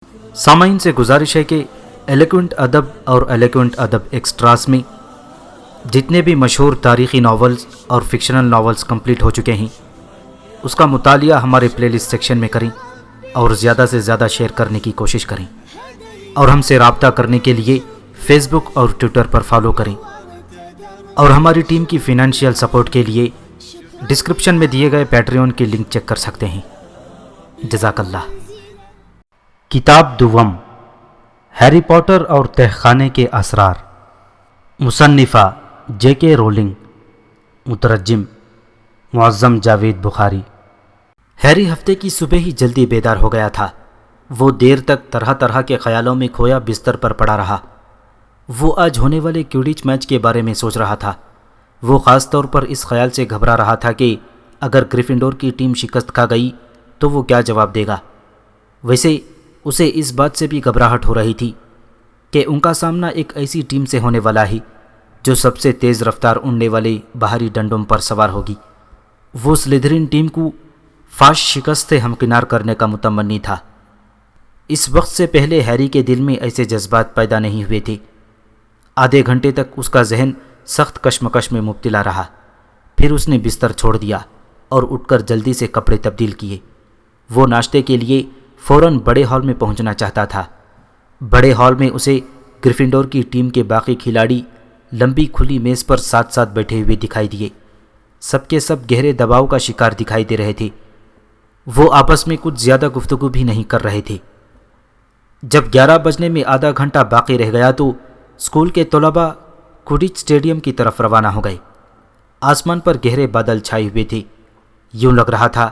سامعین سے گزارش ہے کہ ایلیکوینٹ ادب اور ایلیکوینٹ ادب ایکسٹراس میں جتنے بھی مشہور تاریخی ناولز اور فکشنل ناولز کمپلیٹ ہو چکے ہیں اس کا مطالعہ ہمارے پلے لسٹ سیکشن میں کریں اور زیادہ سے زیادہ شیئر کرنے کی کوشش کریں، اور ہم سے رابطہ کرنے کے لیے فیس بک اور ٹویٹر پر فالو کریں، اور ہماری ٹیم کی فائنینشیل سپورٹ کے لیے ڈسکرپشن میں دیے گئے پیٹریون کی لنک چیک کر سکتے ہیں۔ جزاک اللہ۔ کتاب دوم، ہیری پوٹر اور تہخانے کے اسرار، مصنفہ جے کے رولنگ، مترجم معظم جاوید بخاری۔ ہیری ہفتے کی صبح ہی جلدی بیدار ہو گیا تھا۔ وہ دیر تک طرح طرح کے خیالوں میں کھویا بستر پر پڑا رہا۔ وہ آج ہونے والے کیوڈچ میچ کے بارے میں سوچ رہا تھا۔ وہ خاص طور پر اس خیال سے گھبرا رہا تھا کہ اگر گریفنڈور کی ٹیم شکست کھا گئی تو وہ کیا جواب دے گا۔ ویسے اسے اس بات سے بھی گھبراہٹ ہو رہی تھی کہ ان کا سامنا ایک ایسی ٹیم سے ہونے والا ہے جو سب سے تیز رفتار اڑنے والے باہری ڈنڈوں پر سوار ہوگی۔ وہ سلیدرین ٹیم کو فاش شکست سے ہمکنار کرنے کا متمنی تھا۔ اس وقت سے پہلے ہیری کے دل میں ایسے جذبات پیدا نہیں ہوئے تھے۔ آدھے گھنٹے تک اس کا ذہن سخت کشمکش میں مبتلا رہا، پھر اس نے بستر چھوڑ دیا اور اٹھ کر جلدی سے کپڑے تبدیل کیے۔ وہ ناشتے کے لیے فوراً بڑے ہال میں پہنچنا چاہتا تھا۔ بڑے ہال میں اسے گریفنڈور کی ٹیم کے باقی کھلاڑی لمبی کھلی میز پر ساتھ ساتھ بیٹھے ہوئے دکھائی دیے۔ سب کے سب گہرے دباؤ کا شکار دکھائی دے رہے تھے۔ وہ آپس میں کچھ زیادہ گفتگو بھی نہیں کر رہے تھے۔ جب 11 بجنے میں آدھا گھنٹہ باقی رہ گیا تو اسکول کے طلباء کوڈچ اسٹیڈیم کی طرف روانہ ہو گئے۔ آسمان پر گہرے بادل چھائے ہوئے تھے۔ یوں لگ رہا تھا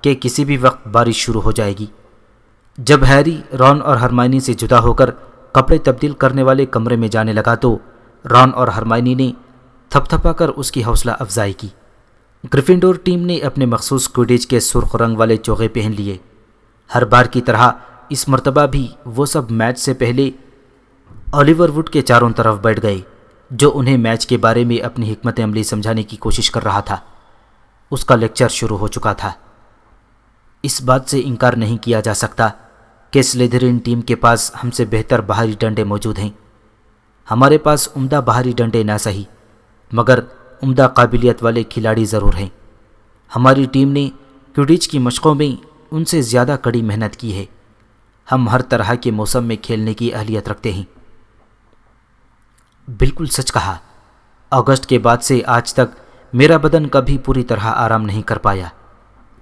کہ کسی بھی وقت بارش شروع ہو جائے گی۔ جب ہیری رون اور ہرمائنی سے جدا ہو کر کپڑے تبدیل کرنے والے کمرے میں جانے لگا تو رون اور ہرمائنی نے تھپ تھپا کر اس کی حوصلہ افزائی کی۔ گریفنڈور ٹیم نے اپنے مخصوص کوڈچ کے سرخ رنگ والے چوغے پہن لیے۔ ہر بار کی طرح اس مرتبہ بھی وہ سب میچ سے پہلے اولیور ووڈ کے چاروں طرف بیٹھ گئے، جو انہیں میچ کے بارے میں اپنی حکمت عملی سمجھانے کی کوشش کر رہا تھا۔ اس کا لیکچر شروع ہو چکا تھا۔ اس بات سے انکار نہیں کیا جا سکتا کہ سلیدرین ٹیم کے پاس ہم سے بہتر باہری ڈنڈے موجود ہیں۔ ہمارے پاس عمدہ باہری ڈنڈے نہ صحیح مگر عمدہ قابلیت والے کھلاڑی ضرور ہیں۔ ہماری ٹیم نے کوڈچ کی مشقوں میں ان سے زیادہ کڑی محنت کی ہے۔ ہم ہر طرح کے موسم میں کھیلنے کی اہلیت رکھتے ہیں۔ بالکل سچ کہا۔ اگست کے بعد سے آج تک میرا بدن کبھی پوری طرح آرام نہیں کر پایا۔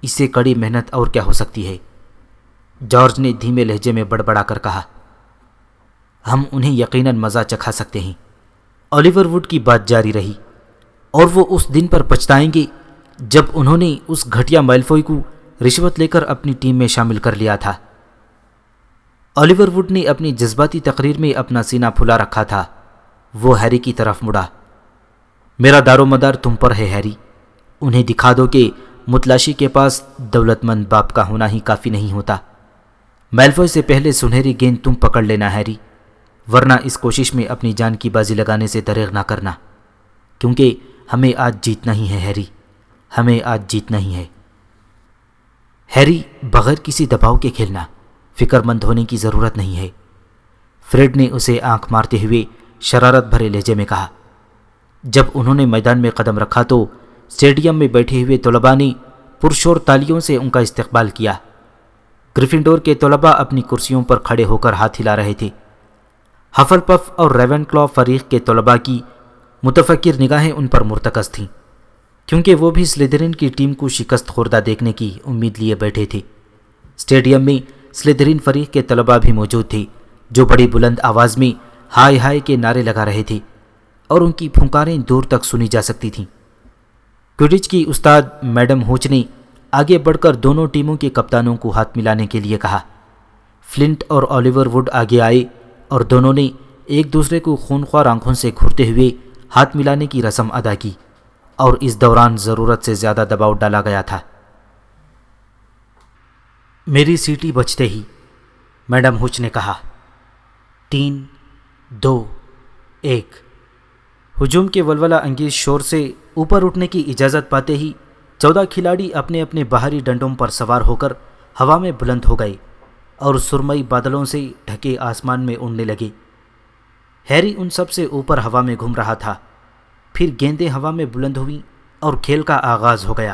اس سے کڑی محنت اور کیا ہو سکتی ہے؟ جارج نے دھیمے لہجے میں بڑبڑا کر کہا۔ ہم انہیں یقیناً مزہ چکھا سکتے ہیں۔ اولیور ووڈ کی بات جاری رہی، اور وہ اس دن پر پچھتائیں گے جب انہوں نے اس گھٹیا میلفوئی کو رشوت لے کر اپنی ٹیم میں شامل کر لیا تھا۔ اولیور ووڈ نے اپنی جذباتی تقریر میں اپنا سینہ پھلا رکھا تھا۔ وہ ہیری کی طرف مڑا۔ میرا دار و مدار تم پر ہے ہیری۔ انہیں دکھا دو کہ متلاشی کے پاس دولت مند باپ کا ہونا ہی کافی نہیں ہوتا۔ میلفوئی سے پہلے سنہری گیند تم پکڑ لینا ہیری، ورنہ اس کوشش میں اپنی جان کی بازی لگانے سے دریغ نہ کرنا، کیونکہ ہمیں آج جیتنا ہی ہے ہیری، ہمیں آج جیتنا ہی ہے۔ ہیری، بغیر کسی دباؤ کے کھیلنا، فکر مند ہونے کی ضرورت نہیں ہے، فریڈ نے اسے آنکھ مارتے ہوئے شرارت بھرے لہجے میں کہا۔ جب انہوں نے میدان میں قدم رکھا تو اسٹیڈیم میں بیٹھے ہوئے طلباء نے پرشور تالیوں سے ان کا استقبال کیا۔ گریفنڈور کے طلباء اپنی کرسیوں پر کھڑے ہو کر ہاتھ ہلا رہے تھے۔ ہفل پف اور ریون کلو فریق کے طلباء کی متفکر نگاہیں ان پر مرتکز تھیں، کیونکہ وہ بھی سلیدرین کی ٹیم کو شکست خوردہ دیکھنے کی امید لیے بیٹھے تھے۔ اسٹیڈیم میں سلیدرین فریق کے طلباء بھی موجود تھے، جو بڑی بلند آواز میں ہائے ہائے کے نعرے لگا رہے تھے، اور ان کی پھنکاریں دور تک سنی جا سکتی تھیں۔ کوڈچ کی استاد میڈم ہوچ نے آگے بڑھ کر دونوں ٹیموں کے کپتانوں کو ہاتھ ملانے کے لیے کہا۔ فلنٹ اور اولیور ووڈ آگے آئے اور دونوں نے ایک دوسرے کو خونخوار آنکھوں سے گھورتے ہوئے ہاتھ ملانے کی رسم ادا کی، اور اس دوران ضرورت سے زیادہ دباؤ ڈالا گیا تھا۔ میری سیٹی بجتے ہی میڈم ہوچ نے کہا، 3، 2، 1۔ ہجوم کے ولولہ انگیز شور سے اوپر اٹھنے کی اجازت پاتے ہی 14 کھلاڑی اپنے اپنے باہری ڈنڈوں پر سوار ہو کر ہوا میں بلند ہو گئے اور سرمئی بادلوں سے ڈھکے آسمان میں اڑنے لگے۔ ہیری ان سب سے اوپر ہوا میں گھوم رہا تھا۔ پھر گیندیں ہوا میں بلند ہوئیں اور کھیل کا آغاز ہو گیا۔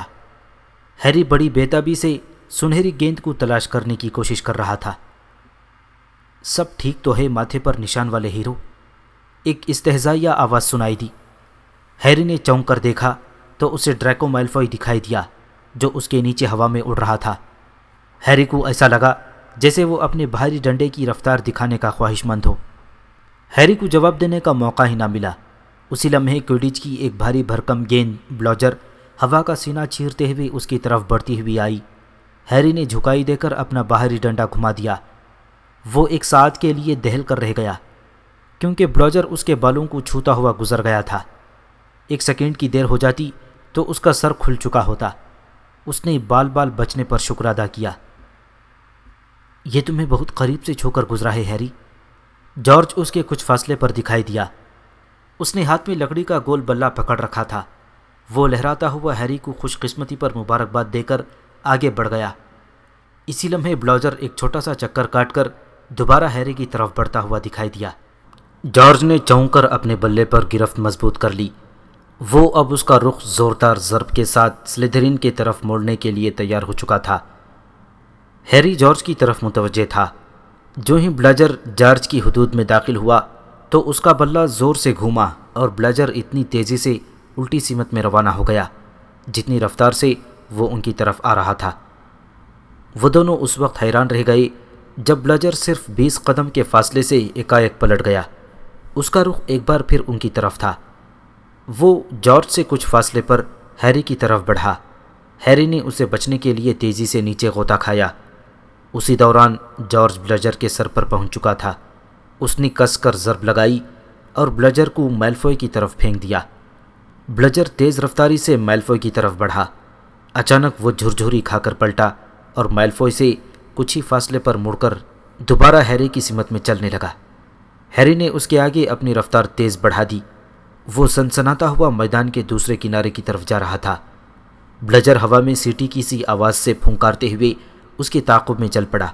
ہیری بڑی بےتابی سے سنہری گیند کو تلاش کرنے کی کوشش کر رہا تھا۔ سب ٹھیک تو ہے ماتھے پر نشان والے ہیرو؟ ایک استہزائیہ آواز سنائی دی۔ ہیری نے چونک کر دیکھا تو اسے ڈریکو میلفوئی دکھائی دیا جو اس کے نیچے ہوا میں اڑ رہا تھا۔ ہیری کو ایسا لگا جیسے وہ اپنے بھاری ڈنڈے کی رفتار دکھانے کا خواہش مند ہو۔ ہیری کو جواب دینے کا موقع ہی نہ ملا۔ اسی لمحے کوئڈچ کی ایک بھاری بھرکم گیند بلاجر ہوا کا سینہ چیرتے ہوئے اس کی طرف بڑھتی ہوئی آئی۔ ہیری نے جھکائی دے کر اپنا باہری ڈنڈا گھما دیا۔ وہ ایک ساعت کے لیے دہل کر رہ گیا کیونکہ بلاجر اس کے بالوں کو چھوتا ہوا گزر گیا تھا۔ ایک سیکنڈ کی دیر ہو جاتی تو اس کا سر کھل چکا ہوتا۔ اس نے بال بچنے پر شکر ادا کیا۔ یہ تمہیں بہت قریب سے چھو کر گزرا ہے ہیری۔ جارج اس کے کچھ فاصلے پر دکھائی دیا۔ اس نے ہاتھ میں لکڑی کا گول بلہ پکڑ رکھا تھا۔ وہ لہراتا ہوا ہیری کو خوش قسمتی پر مبارکباد دے کر آگے بڑھ گیا۔ اسی لمحے بلاجر ایک چھوٹا سا چکر کاٹ کر دوبارہ ہیری کی طرف بڑھتا ہوا دکھائی دیا۔ جارج نے چونک کر اپنے بلے پر گرفت مضبوط کر لی۔ وہ اب اس کا رخ زوردار ضرب کے ساتھ سلیدرین کی طرف موڑنے کے لیے تیار ہو چکا تھا۔ ہیری جارج کی طرف متوجہ تھا۔ جو ہی بلاجر جارج کی حدود میں داخل ہوا تو اس کا بلہ زور سے گھوما اور بلاجر اتنی تیزی سے الٹی سمت میں روانہ ہو گیا جتنی رفتار سے وہ ان کی طرف آ رہا تھا۔ وہ دونوں اس وقت حیران رہ گئے جب بلاجر صرف 20 قدم کے فاصلے سے ایک پلٹ گیا۔ اس کا رخ ایک بار پھر ان کی طرف تھا۔ وہ جارج سے کچھ فاصلے پر ہیری کی طرف بڑھا۔ ہیری نے اسے بچنے کے لیے تیزی سے نیچے غوطہ کھایا۔ اسی دوران جارج بلاجر کے سر پر پہنچ چکا تھا۔ اس نے کس کر ضرب لگائی اور بلاجر کو میلفوئی کی طرف پھینک دیا۔ بلاجر تیز رفتاری سے میلفوئی کی طرف بڑھا۔ اچانک وہ جھرجھری کھا کر پلٹا اور میلفوئی سے کچھ ہی فاصلے پر مڑ کر دوبارہ ہیری کی سمت میں چلنے لگا۔ ہیری نے اس کے آگے اپنی رفتار تیز بڑھا دی۔ وہ سنسناتا ہوا میدان کے دوسرے کنارے کی طرف جا رہا تھا۔ بلاجر ہوا میں سیٹی کی سی آواز سے پھنکارتے ہوئے اس کے تعاقب میں چل پڑا۔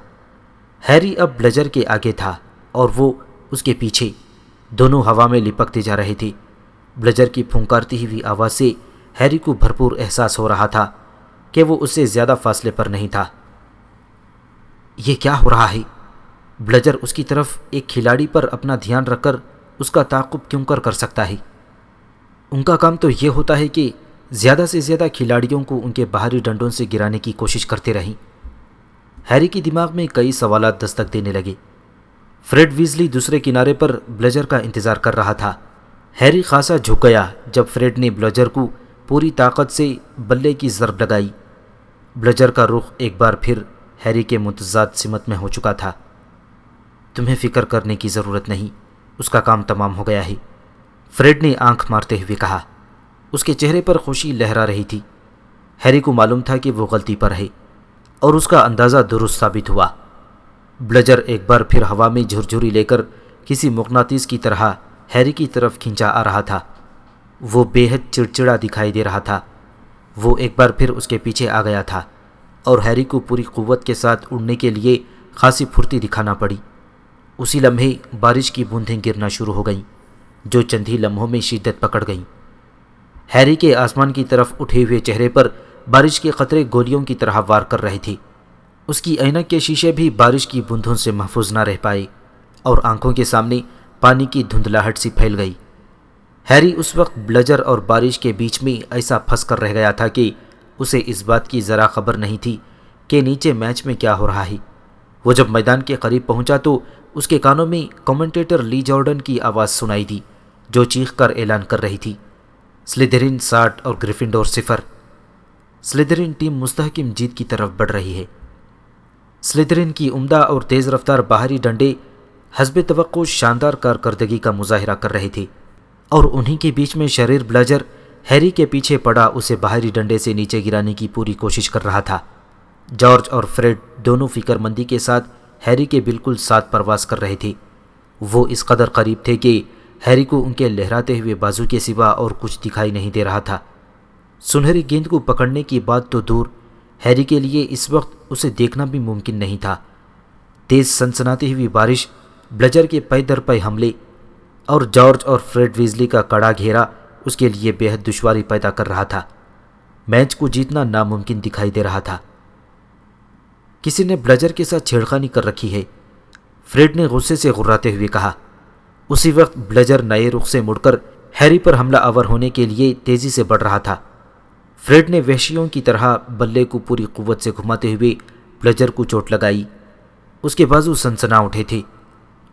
ہیری اب بلاجر کے آگے تھا اور وہ اس کے پیچھے، دونوں ہوا میں لپکتے جا رہے تھے۔ بلاجر کی پھنکارتی ہوئی آواز سے ہیری کو بھرپور احساس ہو رہا تھا کہ وہ اس سے زیادہ فاصلے پر نہیں تھا۔ یہ کیا ہو رہا ہے؟ بلاجر اس کی طرف ایک کھلاڑی پر اپنا دھیان رکھ کر اس کا تعاقب کیوں کر سکتا ہے؟ ان کا کام تو یہ ہوتا ہے کہ زیادہ سے زیادہ کھلاڑیوں کو ان کے باہری ڈنڈوں سے گرانے کی کوشش کرتے رہیں۔ ہیری کی دماغ میں کئی سوالات دستک دینے لگے۔ فریڈ ویزلی دوسرے کنارے پر بلاجر کا انتظار کر رہا تھا۔ ہیری خاصا جھک گیا جب فریڈ نے بلاجر کو پوری طاقت سے بلے کی ضرب لگائی۔ بلاجر کا رخ ایک بار پھر ہیری کے متضاد سمت میں ہو چکا تھا۔ تمہیں فکر کرنے کی ضرورت نہیں، اس کا کام تمام ہو گیا ہے، فریڈ نے آنکھ مارتے ہوئے کہا۔ اس کے چہرے پر خوشی لہرا رہی تھی۔ ہیری کو معلوم تھا کہ وہ غلطی پر ہے اور اس کا اندازہ درست ثابت ہوا۔ بلاجر ایک بار پھر ہوا میں جھرجھری لے کر کسی مغناطیس کی طرح ہیری کی طرف کھینچا آ رہا تھا۔ وہ بے حد چڑچڑا دکھائی دے رہا تھا۔ وہ ایک بار پھر اس کے پیچھے آ گیا تھا اور ہیری کو پوری قوت کے ساتھ اڑنے کے لیے خاصی پھرتی دکھانا پڑی۔ اسی لمحے بارش کی بوندیں گرنا شروع ہو گئیں جو چند ہی لمحوں میں شدت پکڑ گئیں۔ ہیری کے آسمان کی طرف اٹھے ہوئے چہرے پر بارش کے قطرے گولیوں کی طرح وار کر رہے تھے۔ اس کی اینک کے شیشے بھی بارش کی بوندوں سے محفوظ نہ رہ پائے اور آنکھوں کے سامنے پانی کی دھندلاہٹ سی پھیل گئی۔ ہیری اس وقت بلاجر اور بارش کے بیچ میں ایسا پھنس کر رہ گیا تھا کہ اسے اس بات کی ذرا خبر نہیں تھی کہ نیچے میچ میں کیا ہو رہا ہے۔ وہ جب میدان کے قریب پہنچا تو اس کے کانوں میں کمنٹیٹر لی جارڈن کی آواز سنائی دی جو چیخ کر اعلان کر رہی تھی، سلیدرین 60 اور گریفنڈور 0۔ سلیدرین ٹیم مستحکم جیت کی طرف بڑھ رہی ہے۔ سلیدرین کی عمدہ اور تیز رفتار باہری ڈنڈے حسب توقع شاندار کارکردگی کا مظاہرہ کر رہے تھے اور انہی کے بیچ میں شریر بلاجر ہیری کے پیچھے پڑا اسے باہری ڈنڈے سے نیچے گرانے کی پوری کوشش کر رہا تھا۔ جارج اور فریڈ دونوں فکر مندی کے ساتھ ہیری کے بالکل ساتھ پرواز کر رہے تھے۔ وہ اس قدر قریب تھے کہ ہیری کو ان کے لہراتے ہوئے بازو کے سوا اور کچھ دکھائی نہیں دے رہا تھا۔ سنہری گیند کو پکڑنے کی بات تو دور، ہیری کے لیے اس وقت اسے دیکھنا بھی ممکن نہیں تھا۔ تیز سنسناتی ہوئی بارش، بلجر کے پے در پے حملے اور جارج اور فریڈ ویزلی کا کڑا گھیرا اس کے لیے بے حد دشواری پیدا کر رہا تھا۔ میچ کو جیتنا ناممکن دکھائی دے رہا تھا۔ کسی نے بلجر کے ساتھ چھیڑخانی کر رکھی ہے، فریڈ نے غصے سے غراتے ہوئے کہا۔ اسی وقت بلجر نئے رخ سے مڑ کر ہیری پر حملہ آور ہونے کے لیے تیزی سے بڑھ رہا تھا۔ فریڈ نے وحشیوں کی طرح بلے کو پوری قوت سے گھماتے ہوئے بلجر کو چوٹ لگائی۔ اس کے بازو سنسنا اٹھے تھے۔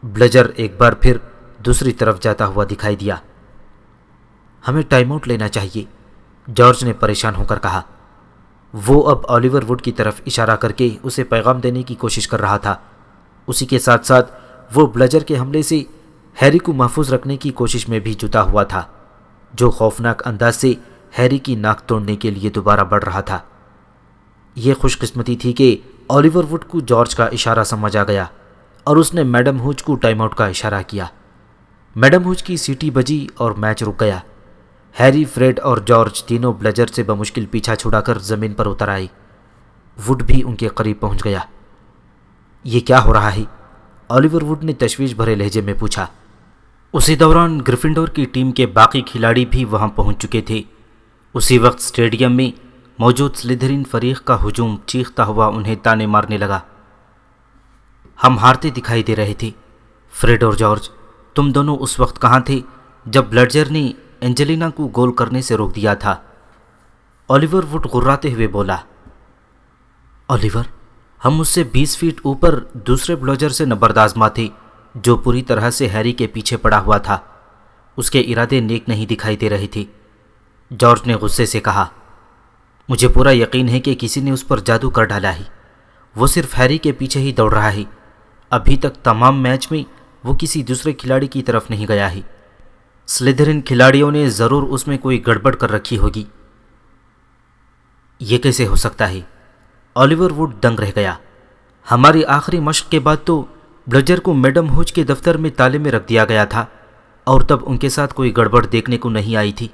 بلجر ایک بار پھر دوسری طرف جاتا ہوا دکھائی دیا۔ ہمیں ٹائم آؤٹ لینا چاہیے، جارج نے پریشان ہو کر کہا۔ وہ اب آلیور ووڈ کی طرف اشارہ کر کے اسے پیغام دینے کی کوشش کر رہا تھا۔ اسی کے ساتھ ساتھ وہ بلجر کے حملے سے ہیری کو محفوظ رکھنے کی کوشش میں بھی جٹا ہوا تھا، جو خوفناک انداز سے ہیری کی ناک توڑنے کے لیے دوبارہ بڑھ رہا تھا۔ یہ خوش قسمتی تھی کہ آلیور ووڈ کو جارج کا اشارہ سمجھ آ گیا اور اس نے میڈم ہوچ کو ٹائم آؤٹ کا اشارہ کیا۔ میڈم ہوچ کی سیٹی بجی اور میچ رک گیا۔ ہیری، فریڈ اور جارج تینوں بلجر سے بمشکل پیچھا چھڑا کر زمین پر اتر آئے۔ ووڈ بھی ان کے قریب پہنچ گیا۔ یہ کیا ہو رہا ہے؟ آلیور ووڈ نے تشویش بھرے لہجے میں پوچھا۔ اسی دوران گریفنڈور کی ٹیم کے باقی کھلاڑی بھی وہاں پہنچ چکے تھے۔ اسی وقت اسٹیڈیم میں موجود سلیدرین فریق کا ہجوم چیختا ہوا انہیں تانے مارنے لگا۔ ہم ہارتے دکھائی دے رہے تھے۔ فریڈ اور جارج، تم دونوں اس وقت کہاں تھے جب بلجر نے اینجلینا کو گول کرنے سے روک دیا تھا؟ آلیور ووڈ غراتے ہوئے بولا۔ آلیور، ہم اس سے 20 فیٹ اوپر دوسرے بلجر سے نبرد آزما تھے جو پوری طرح سے ہیری کے پیچھے پڑا ہوا تھا۔ اس کے ارادے نیک نہیں دکھائی دے رہے تھے، جارج نے غصے سے کہا۔ مجھے پورا یقین ہے کہ کسی نے اس پر جادو کر ڈالا ہے۔ وہ صرف ہیری کے پیچھے ہی دوڑ رہا ہے۔ ابھی تک تمام میچ میں وہ کسی دوسرے کھلاڑی کی طرف نہیں گیا ہے۔ سلیدرین کھلاڑیوں نے ضرور اس میں کوئی گڑبڑ کر رکھی ہوگی۔ یہ کیسے ہو سکتا ہے؟ آلیور ووڈ دنگ رہ گیا۔ ہماری آخری مشق کے بعد تو بلجر کو میڈم ہوچ کے دفتر میں تالے میں رکھ دیا گیا تھا اور تب ان کے ساتھ کوئی گڑبڑ دیکھنے کو نہیں آئی تھی۔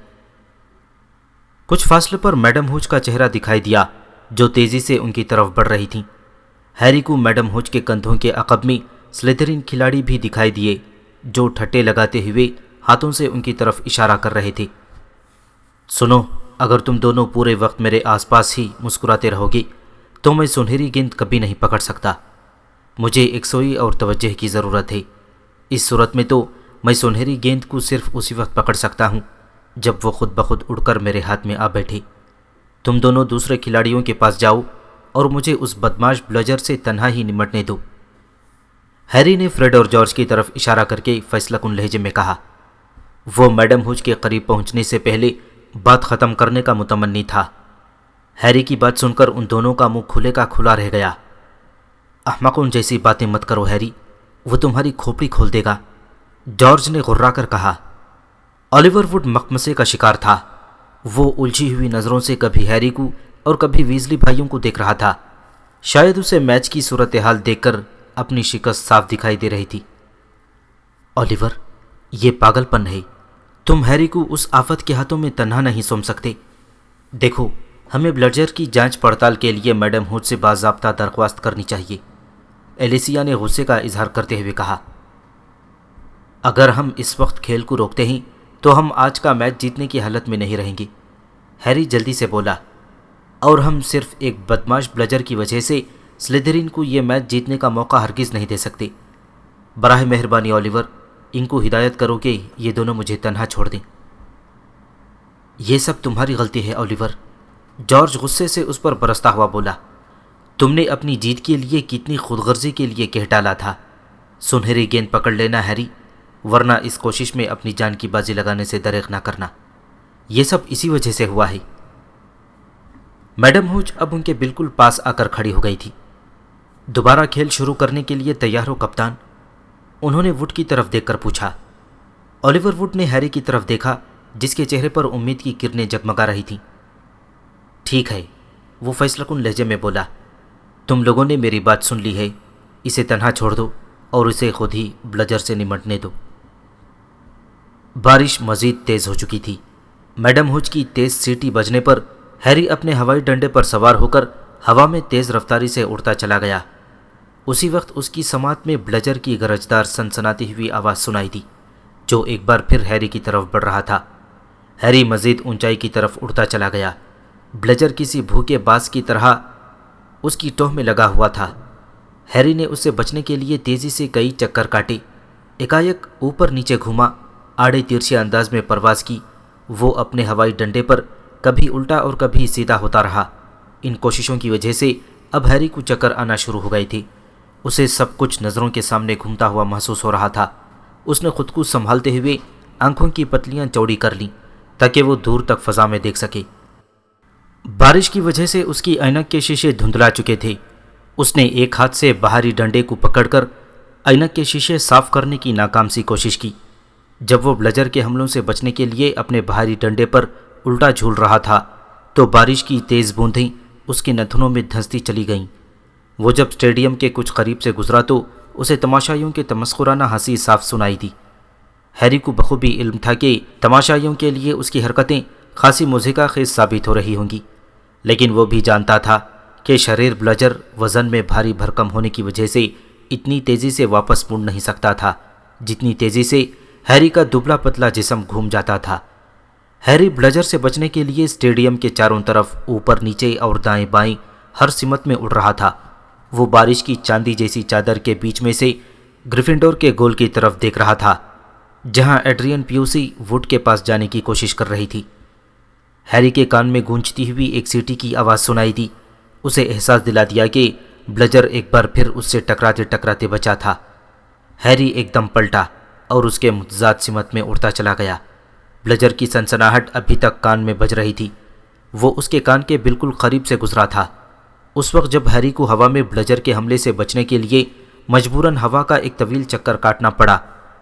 کچھ فاصلے پر میڈم ہوچ کا چہرہ دکھائی دیا جو تیزی سے ان کی طرف بڑھ رہی تھیں۔ ہیری کو میڈم ہوچ کے کندھوں کے عقب میں سلیدرین کھلاڑی بھی دکھائی دیے جو ٹھٹے لگاتے ہوئے ہاتھوں سے ان کی طرف اشارہ کر رہے تھے۔ سنو، اگر تم دونوں پورے وقت میرے آس پاس ہی مسکراتے رہو گے تو میں سنہری گیند کبھی نہیں پکڑ سکتا۔ مجھے یکسوئی اور توجہ کی ضرورت ہے۔ اس صورت میں تو میں سنہری گیند کو صرف اسی وقت پکڑ سکتا ہوں جب وہ خود بخود اڑ کر میرے ہاتھ میں آ بیٹھے۔ تم دونوں دوسرے کھلاڑیوں کے پاس جاؤ اور مجھے اس بدماش بلجر سے تنہا ہی نمٹنے دو۔ ہیری نے فریڈ اور جارج کی طرف اشارہ کر کے فیصلہ کن لہجے میں کہا۔ وہ میڈم ہوچ کے قریب پہنچنے سے پہلے بات ختم کرنے کا متمنی تھا۔ ہیری کی بات سن کر ان دونوں کا منہ کھلے کا کھلا رہ گیا۔ احمقوں جیسی باتیں مت کرو ہیری، وہ تمہاری کھوپڑی کھول دے گا، جارج نے غرا کر کہا۔ آلیور ووڈ مخمصے کا شکار تھا۔ وہ الجھی ہوئی نظروں سے کبھی ہیری کو اور کبھی ویزلی بھائیوں کو دیکھ رہا تھا۔ شاید اسے میچ کی صورتحال دیکھ کر اپنی شکست صاف دکھائی دے رہی تھی۔ آلیور، یہ پاگل پن ہے۔ تم ہیری کو اس آفت کے ہاتھوں میں تنہا نہیں سوم سکتے۔ دیکھو، ہمیں بلجر کی جانچ پڑتال کے لیے میڈم ہوچ سے باضابطہ درخواست کرنی چاہیے، ایلیسیا نے غصے کا اظہار کرتے ہوئے کہا۔ اگر ہم اس وقت کھیل کو روکتے ہیں تو ہم آج کا میچ جیتنے کی حالت میں نہیں رہیں گے، ہیری جلدی سے بولا، اور ہم صرف ایک بدماش بلجر کی وجہ سے سلیدرین کو یہ میچ جیتنے کا موقع ہرگز نہیں دے سکتے۔ براہ مہربانی آلیور، ان کو ہدایت کرو کہ یہ دونوں مجھے تنہا چھوڑ دیں۔ یہ سب تمہاری غلطی ہے آلیور، جارج غصے سے اس پر برستا ہوا بولا۔ تم نے اپنی جیت کے لیے کتنی خود غرضی کے لیے کہہ ڈالا تھا۔ سنہری گیند پکڑ لینا ہیری، ورنہ اس کوشش میں اپنی جان کی بازی لگانے سے دریغ نہ کرنا۔ یہ سب اسی وجہ سے ہوا ہے۔ میڈم ہوچ اب ان کے بالکل پاس آ کر کھڑی ہو گئی تھی۔ دوبارہ کھیل شروع کرنے کے لیے تیار ہو کپتان؟ انہوں نے ووڈ کی طرف دیکھ کر پوچھا۔ آلیور ووڈ نے ہیری کی طرف دیکھا جس کے چہرے پر امید کی کرنیں جگمگا رہی تھیں۔ ٹھیک ہے، وہ فیصلہ کن لہجے میں بولا، تم لوگوں نے میری بات سن لی ہے، اسے تنہا چھوڑ دو اور اسے خود ہی بلجر سے نمٹنے دو۔ بارش مزید تیز ہو چکی تھی۔ میڈم ہوچ کی تیز سیٹی بجنے پر ہیری اپنے ہوائی ڈنڈے پر سوار ہو کر ہوا میں تیز رفتاری سے اڑتا چلا گیا۔ اسی وقت اس کی سماعت میں بلجر کی گرجدار سنسناتی ہوئی آواز سنائی دی، جو ایک بار پھر ہیری کی طرف بڑھ رہا تھا۔ ہیری مزید اونچائی کی طرف اڑتا چلا گیا۔ بلجر کسی بھوکے باز کی طرح اس کی ٹوہ میں لگا ہوا تھا۔ ہیری نے اس سے بچنے کے لیے تیزی سے کئی چکر کاٹے، ایکایک اوپر نیچے گھوما، آڑے ترچھے انداز میں پرواز کی۔ وہ اپنے ہوائی ڈنڈے پر کبھی الٹا اور کبھی سیدھا ہوتا رہا۔ ان کوششوں کی وجہ سے اب ہیری کو چکر آنا شروع ہو گئی تھی۔ اسے سب کچھ نظروں کے سامنے گھومتا ہوا محسوس ہو رہا تھا۔ اس نے خود کو سنبھالتے ہوئے آنکھوں کی پتلیاں چوڑی کر لیں تاکہ وہ دور تک فضا میں دیکھ سکے۔ بارش کی وجہ سے اس کی اینک کے شیشے دھندلا چکے تھے۔ اس نے ایک ہاتھ سے باہری ڈنڈے کو پکڑ کر اینک کے شیشے صاف کرنے کی ناکام سی کوشش کی۔ جب وہ بلجر کے حملوں سے بچنے کے لیے اپنے باہری ڈنڈے پر الٹا جھول رہا تھا تو بارش کی تیز بوندیں اس کے نتھنوں میں دھنستی چلی گئیں۔ وہ جب اسٹیڈیم کے کچھ قریب سے گزرا تو اسے تماشائیوں کے تمسخرانہ ہنسی صاف سنائی دی۔ ہیری کو بخوبی علم تھا کہ تماشائیوں کے لیے اس کی حرکتیں خاصی مضحکہ خیز ثابت ہو رہی ہوں گی، لیکن وہ بھی جانتا تھا کہ شریر بلجر وزن میں بھاری بھرکم ہونے کی وجہ سے اتنی تیزی سے واپس مڑ نہیں سکتا تھا جتنی تیزی سے ہیری کا دبلا پتلا جسم گھوم جاتا تھا۔ ہیری بلجر سے بچنے کے لیے اسٹیڈیم کے چاروں طرف اوپر نیچے اور دائیں بائیں ہر سمت میں اڑ رہا تھا۔ وہ بارش کی چاندی جیسی چادر کے بیچ میں سے گریفنڈور کے گول کی طرف دیکھ رہا تھا، جہاں ایڈرین پیوسی ووڈ کے پاس جانے کی کوشش کر رہی تھی۔ ہیری کے کان میں گونجتی ہوئی ایک سیٹی کی آواز سنائی دی۔ اسے احساس دلا دیا کہ بلجر ایک بار پھر اس سے ٹکراتے ٹکراتے بچا تھا۔ ہیری ایک دم پلٹا اور اس کے متضاد سمت میں اڑتا چلا گیا۔ بلجر کی سنسناہٹ ابھی تک کان میں بج رہی تھی۔ وہ اس کے کان کے بالکل قریب سے گزرا تھا۔ اس وقت جب ہیری کو ہوا میں بلجر کے حملے سے بچنے کے لیے مجبوراً ہوا کا ایک طویل چکر کاٹنا پڑا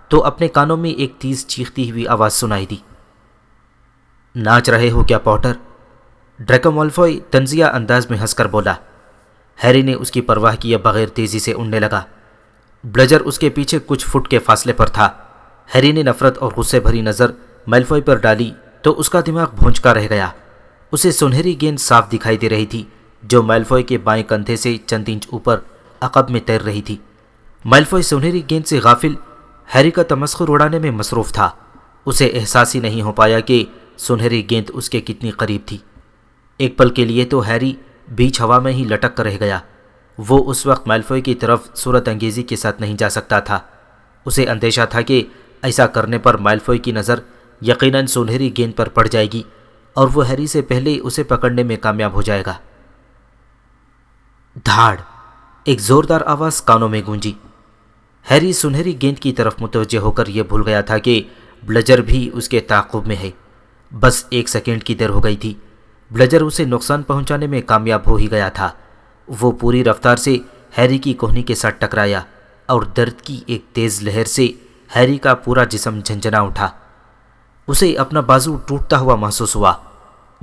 تو اپنے کانوں میں ایک تیز چیختی ہوئی آواز سنائی دی۔ ناچ رہے ہو کیا پوٹر؟ ڈریکو مالفوئی طنزیہ انداز میں ہنس کر بولا۔ ہیری نے اس کی پرواہ کیے بغیر تیزی سے اڑنے لگا۔ بلجر اس کے پیچھے کچھ فٹ کے فاصلے پر تھا۔ ہیری نے نفرت اور غصے بھری نظر مالفوئی پر ڈالی تو اس کا دماغ بھونچکا رہ گیا۔ اسے سنہری گیند صاف دکھائی دے رہی تھی جو مالفوئی کے بائیں کندھے سے چند انچ اوپر عقب میں تیر رہی تھی۔ مالفوئی سنہری گیند سے غافل ہیری کا تمسخر اڑانے میں مصروف تھا۔ اسے احساس ہی نہیں ہو پایا کہ سنہری گیند اس کے کتنی قریب تھی۔ ایک پل کے لیے تو ہیری بیچ ہوا میں ہی لٹک کر رہ گیا۔ وہ اس وقت مالفوئی کی طرف صورت انگیزی کے ساتھ نہیں جا سکتا تھا۔ اسے اندیشہ تھا کہ ایسا کرنے پر مالفوئی کی نظر یقیناً سنہری گیند پر پڑ جائے گی اور وہ ہیری سے پہلے اسے پکڑنے میں کامیاب ہو جائے گا۔ دھاڑ! ایک زوردار آواز کانوں میں گونجی۔ ہیری سنہری گیند کی طرف متوجہ ہو کر یہ بھول گیا تھا کہ بلجر بھی اس کے تعاقب میں ہے۔ بس ایک سیکنڈ کی دیر ہو گئی تھی۔ بلجر اسے نقصان پہنچانے میں کامیاب ہو ہی گیا تھا۔ وہ پوری رفتار سے ہیری کی کوہنی کے ساتھ ٹکرایا اور درد کی ایک تیز لہر سے ہیری کا پورا جسم جھنجھنا اٹھا۔ اسے اپنا بازو ٹوٹتا ہوا محسوس ہوا۔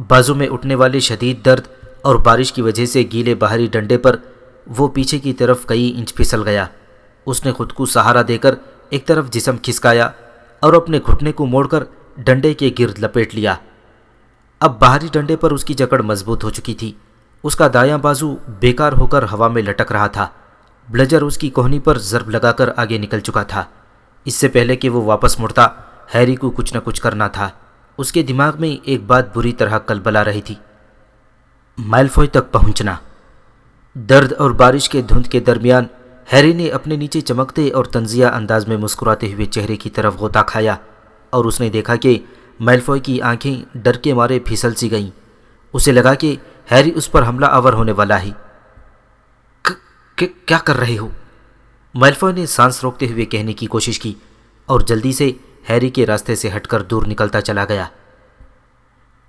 بازو میں اٹھنے والے شدید درد اور بارش کی وجہ سے گیلے باہری ڈنڈے پر وہ پیچھے کی طرف کئی انچ پھسل گیا۔ اس نے خود کو سہارا دے کر ایک طرف جسم کھسکایا اور اپنے گھٹنے کو موڑ کر ڈنڈے کے گرد لپیٹ لیا۔ اب باہری ڈنڈے پر اس کی جکڑ مضبوط ہو چکی تھی۔ اس کا دایاں بازو بیکار ہو کر ہوا میں لٹک رہا تھا۔ بلجر اس کی کوہنی پر ضرب لگا کر آگے نکل چکا تھا۔ اس سے پہلے کہ وہ واپس مڑتا، ہیری کو کچھ نہ کچھ کرنا تھا۔ اس کے دماغ میں ایک بات بری طرح کلبلا رہی تھی، مالفوئی تک پہنچنا۔ درد اور بارش کے دھند کے درمیان ہیری نے اپنے نیچے چمکتے اور طنزیہ انداز میں مسکراتے ہوئے چہرے کی طرف غوطہ کھایا اور اس نے دیکھا کہ مالفوئی کی آنکھیں ڈر کے مارے پھسل سی گئیں۔ اسے لگا کہ ہیری اس پر حملہ آور ہونے والا ہے۔ کیا کر رہے ہو؟ مالفوئی نے سانس روکتے ہوئے کہنے کی کوشش کی اور جلدی سے ہیری کے راستے سے ہٹ کر دور نکلتا چلا گیا۔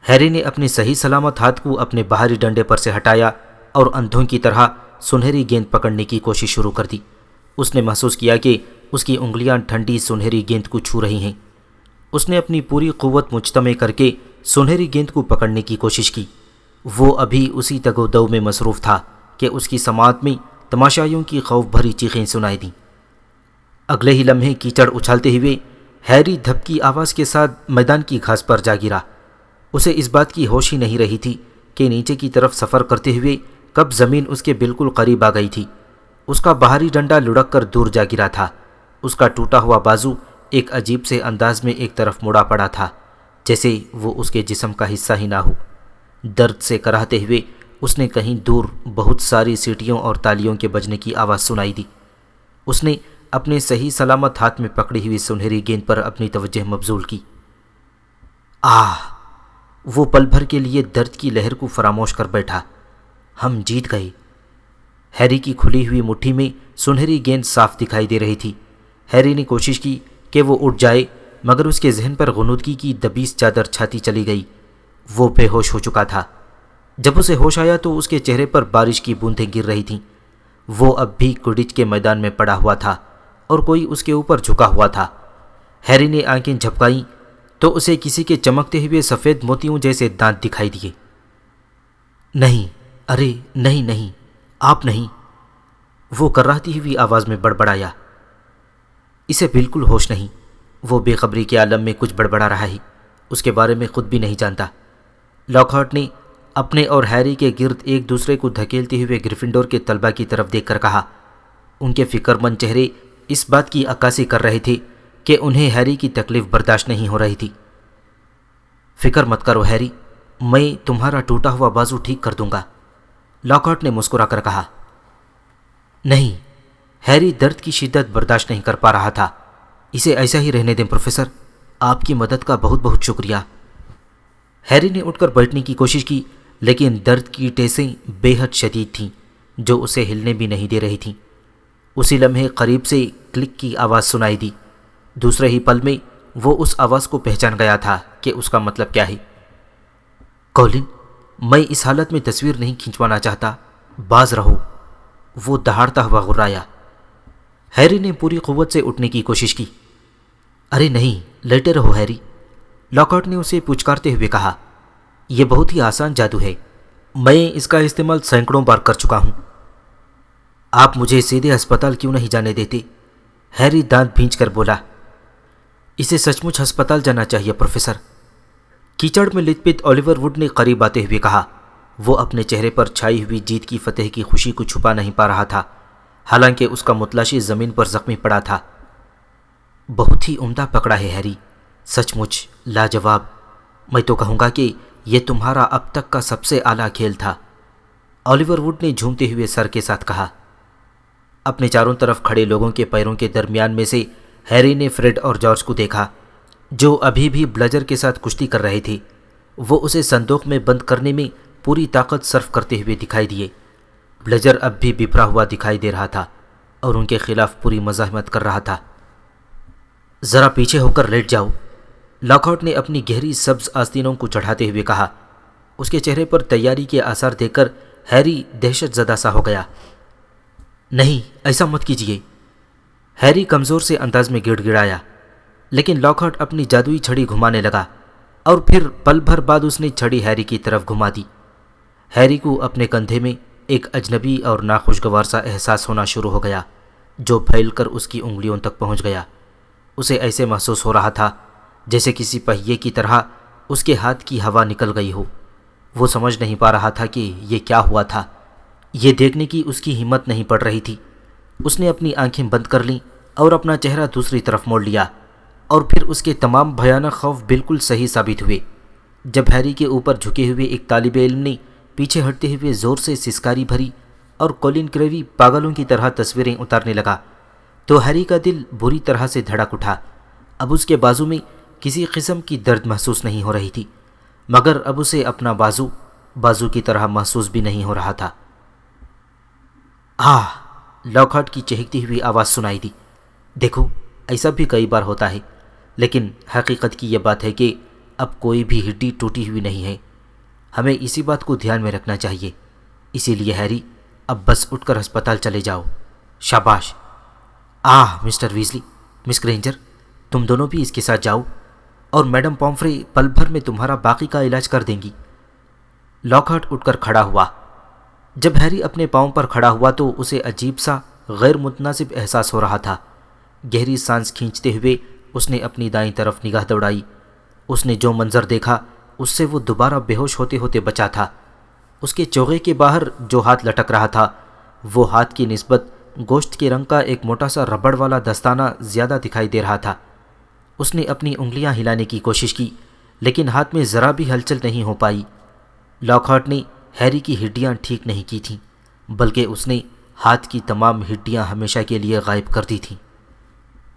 ہیری نے اپنے صحیح سلامت ہاتھ کو اپنے باہری ڈنڈے پر سے ہٹایا اور اندھوں کی طرح سنہری گیند پکڑنے کی کوشش شروع کر دی۔ اس نے محسوس کیا کہ اس کی انگلیاں ٹھنڈی سنہری گیند کو چھو رہی ہیں۔ اس نے اپنی پوری قوت مجتمع کر کے سنہری گیند کو پکڑنے کی کوشش کی۔ وہ ابھی اسی تگ و دو میں مصروف تھا کہ اس کی سماعت میں تماشائیوں کی خوف بھری چیخیں سنائی دیں۔ اگلے ہی لمحے کیچڑ اچھالتے ہوئے ہیری دھپ کی آواز کے ساتھ میدان کی گھاس پر جا گرا۔ اسے اس بات کی ہوش ہی نہیں رہی تھی کہ نیچے کی طرف سفر کرتے ہوئے کب زمین اس کے بالکل قریب آ گئی تھی۔ اس کا باہری ڈنڈا لڑک کر دور جا گرا تھا۔ اس کا ٹوٹا ہوا بازو ایک عجیب سے انداز میں ایک طرف مڑا پڑا تھا، جیسے وہ اس کے جسم کا حصہ ہی نہ ہو۔ درد سے کراہتے ہوئے اس نے کہیں دور بہت ساری سیٹیوں اور تالیوں کے بجنے کی آواز سنائی دی۔ اس نے اپنے صحیح سلامت ہاتھ میں پکڑی ہوئی سنہری گیند پر اپنی توجہ مبذول کی۔ آہ! وہ پل بھر کے لیے درد کی لہر کو فراموش کر بیٹھا۔ ہم جیت گئے۔ ہیری کی کھلی ہوئی مٹھی میں سنہری گیند صاف دکھائی دے رہی تھی۔ ہیری نے کوشش کی کہ وہ اٹھ جائے، مگر اس کے ذہن پر غنودگی کی دبیس چادر چھاتی چلی گئی۔ وہ بے ہوش ہو چکا تھا۔ جب اسے ہوش آیا تو اس کے چہرے پر بارش کی بوندیں گر رہی تھیں۔ وہ اب بھی کوڈچ کے میدان میں پڑا ہوا تھا اور کوئی اس کے اوپر جھکا ہوا تھا۔ ہیری نے آنکھیں جھپکائیں تو اسے کسی کے چمکتے ہوئے سفید موتیوں جیسے دانت دکھائی دیے۔ نہیں، ارے نہیں نہیں، آپ نہیں، وہ کراہتی ہوئی آواز میں بڑبڑایا۔ اسے بالکل ہوش نہیں۔ وہ بے خبری کے عالم میں کچھ بڑبڑا رہا ہے، اس کے بارے میں خود بھی نہیں جانتا۔ لاک ہارٹ نے اپنے اور ہیری کے گرد ایک دوسرے کو دھکیلتے ہوئے گریفنڈور کے طلبہ کی طرف دیکھ کر کہا۔ ان کے فکر مند چہرے اس بات کی عکاسی کر رہے تھے کہ انہیں ہیری کی تکلیف برداشت نہیں ہو رہی تھی۔ فکر مت کرو ہیری، میں تمہارا ٹوٹا ہوا بازو ٹھیک کر دوں گا، لاک ہارٹ نے مسکرا کر کہا۔ نہیں، ہیری درد کی شدت برداشت نہیں کر پا رہا تھا۔ اسے ایسا ہی رہنے دیں پروفیسر، آپ کی مدد کا بہت بہت شکریہ۔ ہیری نے اٹھ کر بیٹھنے کی کوشش کی، لیکن درد کی ٹیسیں بے حد شدید تھیں جو اسے ہلنے بھی نہیں دے رہی تھیں۔ اسی لمحے قریب سے کلک کی آواز سنائی دی۔ دوسرے ہی پل میں وہ اس آواز کو پہچان گیا تھا کہ اس کا مطلب کیا ہے۔ کولن، میں اس حالت میں تصویر نہیں کھنچوانا چاہتا، باز رہو، وہ دہاڑتا ہوا غرایا۔ ہیری نے پوری قوت سے اٹھنے کی کوشش کی۔ ارے نہیں، لیٹے رہو ہیری، لاک ہارٹ نے اسے پچکارتے ہوئے کہا۔ یہ بہت ہی آسان جادو ہے، میں اس کا استعمال سینکڑوں بار کر چکا ہوں۔ آپ مجھے سیدھے ہسپتال کیوں نہیں جانے دیتے؟ ہیری دانت بھینچ کر بولا۔ اسے سچ مچ ہسپتال جانا چاہیے پروفیسر، کیچڑ میں لت پت اولیور ووڈ نے قریب آتے ہوئے کہا۔ وہ اپنے چہرے پر چھائی ہوئی جیت کی فتح کی خوشی کو چھپا نہیں پا رہا تھا، حالانکہ اس کا متلاشی زمین پر زخمی پڑا تھا۔ بہت ہی عمدہ پکڑا ہے ہیری، سچ مچ لاجواب۔ میں تو کہوں گا کہ یہ تمہارا اب تک کا سب سے اعلیٰ کھیل تھا، اولیور ووڈ نے جھومتے ہوئے سر کے ساتھ کہا۔ اپنے چاروں طرف کھڑے لوگوں کے پیروں کے درمیان میں سے ہیری نے فریڈ اور جارج کو دیکھا، جو ابھی بھی بلیجر کے ساتھ کشتی کر رہے تھے۔ وہ اسے صندوق میں بند کرنے میں پوری طاقت صرف کرتے ہوئے دکھائی دیے۔ بلیجر اب بھی بپھرا ہوا دکھائی دے رہا تھا اور ان کے خلاف پوری مزاحمت کر رہا تھا۔ ذرا پیچھے ہو کر لیٹ جاؤ، لاک ہارٹ نے اپنی گہری سبز آستینوں کو چڑھاتے ہوئے کہا۔ اس کے چہرے پر تیاری کے آثار دیکھ کر ہیری دہشت زدہ سا ہو گیا۔ نہیں، ایسا مت کیجیے، ہیری کمزور سے انداز میں گڑ گڑایا، لیکن لاک ہارٹ اپنی جادوئی چھڑی گھمانے لگا اور پھر پل بھر بعد اس نے چھڑی ہیری کی طرف گھما دی۔ ہیری کو اپنے کندھے میں ایک اجنبی اور ناخوشگوار سا احساس ہونا شروع ہو گیا جو پھیل کر اس کی انگلیوں تک پہنچ گیا۔ اسے ایسے محسوس ہو رہا تھا جیسے کسی پہیے کی طرح اس کے ہاتھ کی ہوا نکل گئی ہو۔ وہ سمجھ نہیں پا رہا تھا کہ یہ کیا ہوا تھا۔ یہ دیکھنے کی اس کی ہمت نہیں پڑ رہی تھی۔ اس نے اپنی آنکھیں بند کر لیں اور اپنا چہرہ دوسری طرف موڑ لیا، اور پھر اس کے تمام بھیانک خوف بالکل صحیح ثابت ہوئے۔ جب ہیری کے اوپر جھکے ہوئے ایک طالب علم نے پیچھے ہٹتے ہوئے زور سے سسکاری بھری اور کولن کریوی پاگلوں کی طرح تصویریں اتارنے لگا تو ہیری کا دل بری طرح سے دھڑک اٹھا۔ اب اس کے بازو میں کسی قسم کی درد محسوس نہیں ہو رہی تھی، مگر اب اسے اپنا بازو کی طرح محسوس بھی نہیں ہو رہا تھا۔ آہ! لاک ہارٹ کی چہکتی ہوئی آواز سنائی دی۔ دیکھو، ایسا بھی کئی بار ہوتا ہے، لیکن حقیقت کی یہ بات ہے کہ اب کوئی بھی ہڈی ٹوٹی ہوئی نہیں ہے۔ ہمیں اسی بات کو دھیان میں رکھنا چاہیے۔ اسی لیے ہیری، اب بس اٹھ کر ہسپتال چلے جاؤ۔ شاباش! آہ مسٹر ویزلی، مس گرینجر، تم دونوں بھی اس کے ساتھ جاؤ، اور میڈم پومفرے پل بھر میں تمہارا باقی کا علاج کر دیں گی۔ لاک ہارٹ اٹھ کر کھڑا ہوا۔ جب ہیری اپنے پاؤں پر کھڑا ہوا تو اسے عجیب سا غیر متناسب احساس ہو رہا تھا۔ گہری سانس کھینچتے ہوئے اس نے اپنی دائیں طرف نگاہ دوڑائی۔ اس نے جو منظر دیکھا اس سے وہ دوبارہ بے ہوش ہوتے ہوتے بچا تھا۔ اس کے چوغے کے باہر جو ہاتھ لٹک رہا تھا وہ ہاتھ کی نسبت گوشت کے رنگ کا ایک موٹا سا ربڑ والا دستانہ زیادہ دکھائی دے رہا تھا۔ اس نے اپنی انگلیاں ہلانے کی کوشش کی لیکن ہاتھ میں ذرا بھی ہلچل نہیں ہو پائی۔ لاک ہارٹ نے ہیری کی ہڈیاں ٹھیک نہیں کی تھیں، بلکہ اس نے ہاتھ کی تمام ہڈیاں ہمیشہ کے لیے غائب کر دی تھیں۔